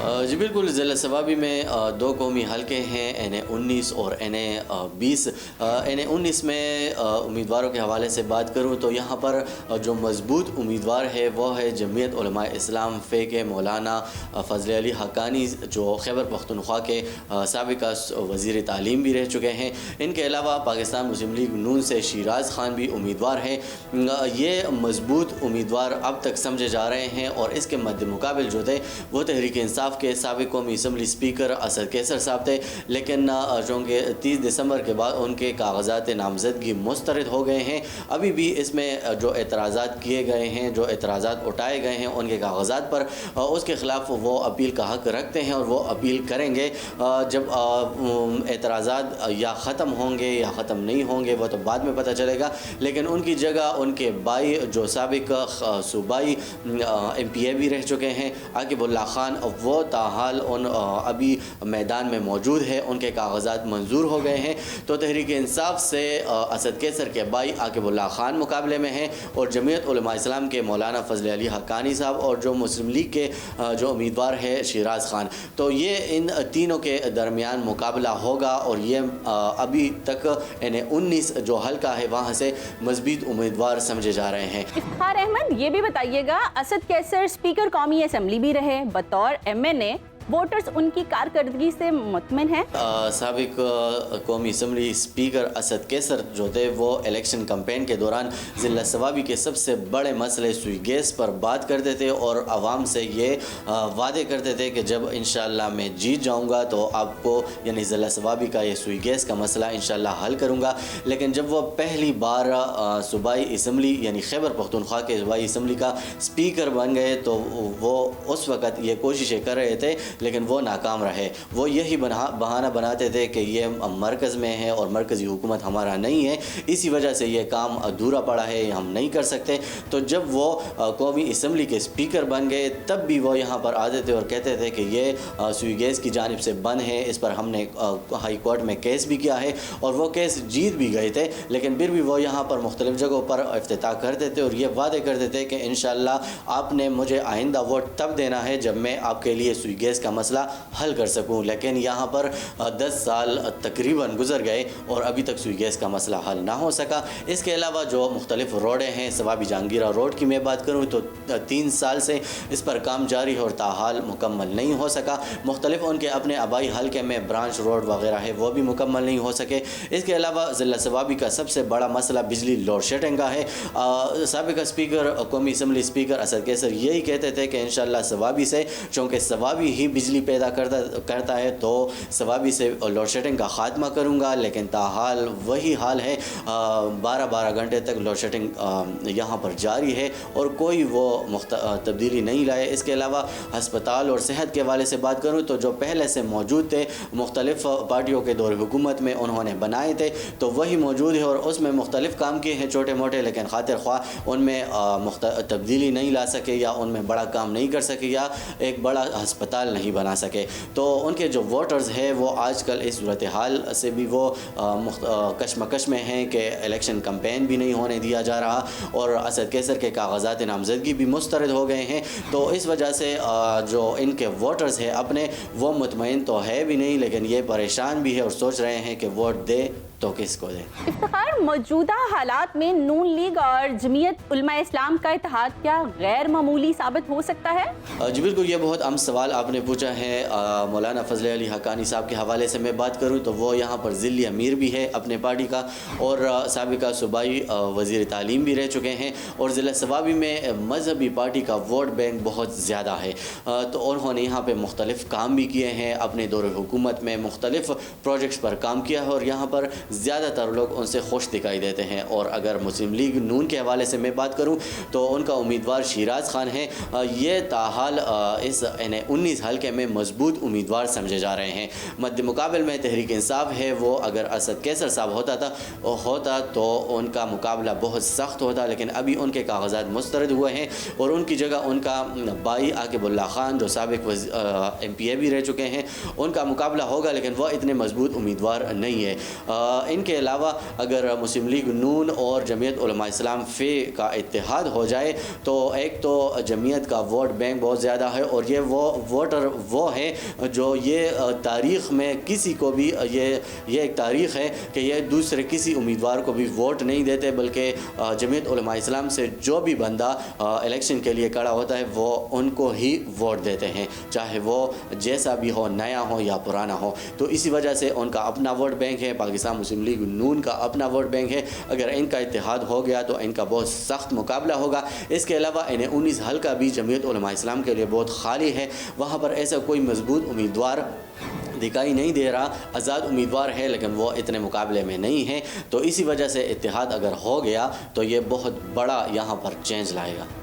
جی بالکل، ضلع صوابی میں دو قومی حلقے ہیں، NA-19 اور NA-20۔ NA-19 میں امیدواروں کے حوالے سے بات کروں تو یہاں پر جو مضبوط امیدوار ہے وہ ہے جمعیت علماء اسلام فے کے مولانا فضل علی حقانی، جو خیبر پختونخوا کے سابق وزیر تعلیم بھی رہ چکے ہیں۔ ان کے علاوہ پاکستان مسلم لیگ نون سے شیراز خان بھی امیدوار ہیں۔ یہ مضبوط امیدوار اب تک سمجھے جا رہے ہیں، اور اس کے مد مقابل جو تھے وہ تحریک انصاف کے سابق قومی اسمبلی اسپیکر اسد کیسر صاحب تھے، لیکن چونکہ 30 دسمبر کے بعد ان کے کاغذات نامزدگی مسترد ہو گئے ہیں۔ ابھی بھی اس میں جو اعتراضات کیے گئے ہیں، جو اعتراضات اٹھائے گئے ہیں ان کے کاغذات پر، اس کے خلاف وہ اپیل کا حق رکھتے ہیں، اور وہ اپیل کریں گے۔ جب اعتراضات یا ختم ہوں گے یا ختم نہیں ہوں گے وہ تو بعد میں پتہ چلے گا، لیکن ان کی جگہ ان کے بھائی جو سابق صوبائی MPA بھی رہ چکے ہیں، عاقب اللہ خان، وہ تاحال ابھی میدان میں موجود ہے، ان کے کاغذات منظور ہو گئے ہیں۔ تو تحریک انصاف سے اسد کیسر کے بھائی عاقب اللہ خان مقابلے میں ہیں، اور جمعیت علماء اسلام کے مولانا فضل علی حقانی صاحب، اور جو مسلم لیگ کے جو امیدوار ہے شیراز خان۔ تو یہ ان تینوں کے درمیان مقابلہ ہوگا، اور یہ ابھی تک NA-19 جو حلقہ ہے وہاں سے مضبوط امیدوار سمجھے جا رہے ہیں۔ افتخار احمد، یہ بھی بتائیے گا، اسد کیسر اسپیکر قومی اسمبلی بھی رہے، بطور MNA ووٹرز ان کی کارکردگی سے مطمئن ہیں؟ سابق قومی اسمبلی اسپیکر اسد کیسر جو تھے وہ الیکشن کمپین کے دوران ضلع صوابی کے سب سے بڑے مسئلے سوئی گیس پر بات کرتے تھے، اور عوام سے یہ وعدے کرتے تھے کہ جب انشاءاللہ میں جیت جاؤں گا تو آپ کو یعنی ضلع صوابی کا یہ سوئی گیس کا مسئلہ انشاءاللہ حل کروں گا۔ لیکن جب وہ پہلی بار صوبائی اسمبلی یعنی خیبر پختونخوا کے صوبائی اسمبلی کا اسپیکر بن گئے تو وہ اس وقت یہ کوششیں کر رہے تھے، لیکن وہ ناکام رہے۔ وہ یہی بہانہ بناتے تھے کہ یہ مرکز میں ہے اور مرکزی حکومت ہمارا نہیں ہے، اسی وجہ سے یہ کام ادھورا پڑا ہے، ہم نہیں کر سکتے۔ تو جب وہ قومی اسمبلی کے اسپیکر بن گئے تب بھی وہ یہاں پر آتے تھے اور کہتے تھے کہ یہ سوئی گیس کی جانب سے بند ہے، اس پر ہم نے ہائی کورٹ میں کیس بھی کیا ہے، اور وہ کیس جیت بھی گئے تھے، لیکن پھر بھی وہ یہاں پر مختلف جگہوں پر افتتاح کرتے تھے اور یہ وعدے کرتے تھے کہ انشاءاللہ آپ نے مجھے آئندہ ووٹ تب دینا ہے جب میں آپ کے لیے سوئی گیس کا مسئلہ حل کر سکوں۔ لیکن یہاں پر 10 سال تقریباً گزر گئے اور ابھی تک سوئی گیس کا مسئلہ حل نہ ہو سکا۔ اس کے علاوہ جو مختلف روڈیں ہیں، صوابی جہانگیرہ روڈ کی میں بات کروں تو 3 سال سے اس پر کام جاری ہے اور تاحال مکمل نہیں ہو سکا۔ مختلف ان کے اپنے آبائی حلقے میں برانچ روڈ وغیرہ ہے وہ بھی مکمل نہیں ہو سکے۔ اس کے علاوہ ضلع صوابی کا سب سے بڑا مسئلہ بجلی لوڈ شیڈنگ کا ہے۔ سابق اسپیکر قومی اسمبلی اسپیکر اسد کیسر یہی کہتے تھے کہ انشاءاللہ صوابی سے، چونکہ صوابی ہی بجلی پیدا کرتا ہے تو صوابی سے لوڈ شیڈنگ کا خاتمہ کروں گا، لیکن تاحال وہی حال ہے، 12 گھنٹے تک لوڈ شیڈنگ یہاں پر جاری ہے اور کوئی وہ تبدیلی نہیں لائے۔ اس کے علاوہ ہسپتال اور صحت کے حوالے سے بات کروں تو جو پہلے سے موجود تھے، مختلف پارٹیوں کے دور حکومت میں انہوں نے بنائے تھے تو وہی موجود ہے، اور اس میں مختلف کام کیے ہیں چھوٹے موٹے، لیکن خاطر خواہ ان میں تبدیلی نہیں لا سکے، یا ان میں بڑا کام نہیں کر سکے، یا ایک بڑا ہسپتال نہیں بنا سکے۔ تو ان کے جو ووٹرز ہیں وہ آج کل اس صورتحال سے بھی وہ کشمکش میں ہیں کہ الیکشن کمپین بھی نہیں ہونے دیا جا رہا، اور اسد کیسر کے کاغذات نامزدگی بھی مسترد ہو گئے ہیں۔ تو اس وجہ سے جو ان کے ووٹرز ہیں اپنے، وہ مطمئن تو ہے بھی نہیں، لیکن یہ پریشان بھی ہے اور سوچ رہے ہیں کہ ووٹ دے تو کس کو دیں۔ افتخار، موجودہ حالات میں نون لیگ اور جمعیت علماء اسلام کا اتحاد کیا غیر معمولی ثابت ہو سکتا ہے؟ جی بالکل، یہ بہت اہم سوال آپ نے پوچھا ہے۔ مولانا فضل علی حقانی صاحب کے حوالے سے میں بات کروں تو وہ یہاں پر ضلعی امیر بھی ہے اپنے پارٹی کا، اور سابقہ صوبائی وزیر تعلیم بھی رہ چکے ہیں، اور ضلع صوابی میں مذہبی پارٹی کا ووٹ بینک بہت زیادہ ہے۔ تو انہوں نے یہاں پہ مختلف کام بھی کیے ہیں، اپنے دور حکومت میں مختلف پروجیکٹس پر کام کیا ہے، اور یہاں پر زیادہ تر لوگ ان سے خوش دکھائی دیتے ہیں۔ اور اگر مسلم لیگ نون کے حوالے سے میں بات کروں تو ان کا امیدوار شیراز خان ہے۔ یہ تاحال اس NA-19 حلقے میں مضبوط امیدوار سمجھے جا رہے ہیں۔ مد مقابل میں تحریک انصاف ہے، وہ اگر اسد کیسر صاحب ہوتا تو ان کا مقابلہ بہت سخت ہوتا، لیکن ابھی ان کے کاغذات مسترد ہوئے ہیں، اور ان کی جگہ ان کا بھائی عاقب اللہ خان جو سابق MPA بھی رہ چکے ہیں، ان کا مقابلہ ہوگا، لیکن وہ اتنے مضبوط امیدوار نہیں ہے۔ ان کے علاوہ اگر مسلم لیگ نون اور جمعیت علماء اسلام فے کا اتحاد ہو جائے تو ایک تو جمعیت کا ووٹ بینک بہت زیادہ ہے، اور یہ وہ ووٹر وہ ہیں جو یہ تاریخ میں کسی کو بھی یہ ایک تاریخ ہے کہ یہ دوسرے کسی امیدوار کو بھی ووٹ نہیں دیتے، بلکہ جمعیت علماء اسلام سے جو بھی بندہ الیکشن کے لیے کھڑا ہوتا ہے وہ ان کو ہی ووٹ دیتے ہیں، چاہے وہ جیسا بھی ہو، نیا ہو یا پرانا ہو۔ تو اسی وجہ سے ان کا اپنا ووٹ بینک ہے، پاکستان مسلم لیگ نون کا اپنا ووٹ بینک ہے۔ اگر ان کا اتحاد ہو گیا تو ان کا بہت سخت مقابلہ ہوگا۔ اس کے علاوہ N19 حلقہ بھی جمعیت علماء اسلام کے لیے بہت خالی ہے، وہاں پر ایسا کوئی مضبوط امیدوار دکھائی نہیں دے رہا، آزاد امیدوار ہے لیکن وہ اتنے مقابلے میں نہیں ہے۔ تو اسی وجہ سے اتحاد اگر ہو گیا تو یہ بہت بڑا یہاں پر چینج لائے گا۔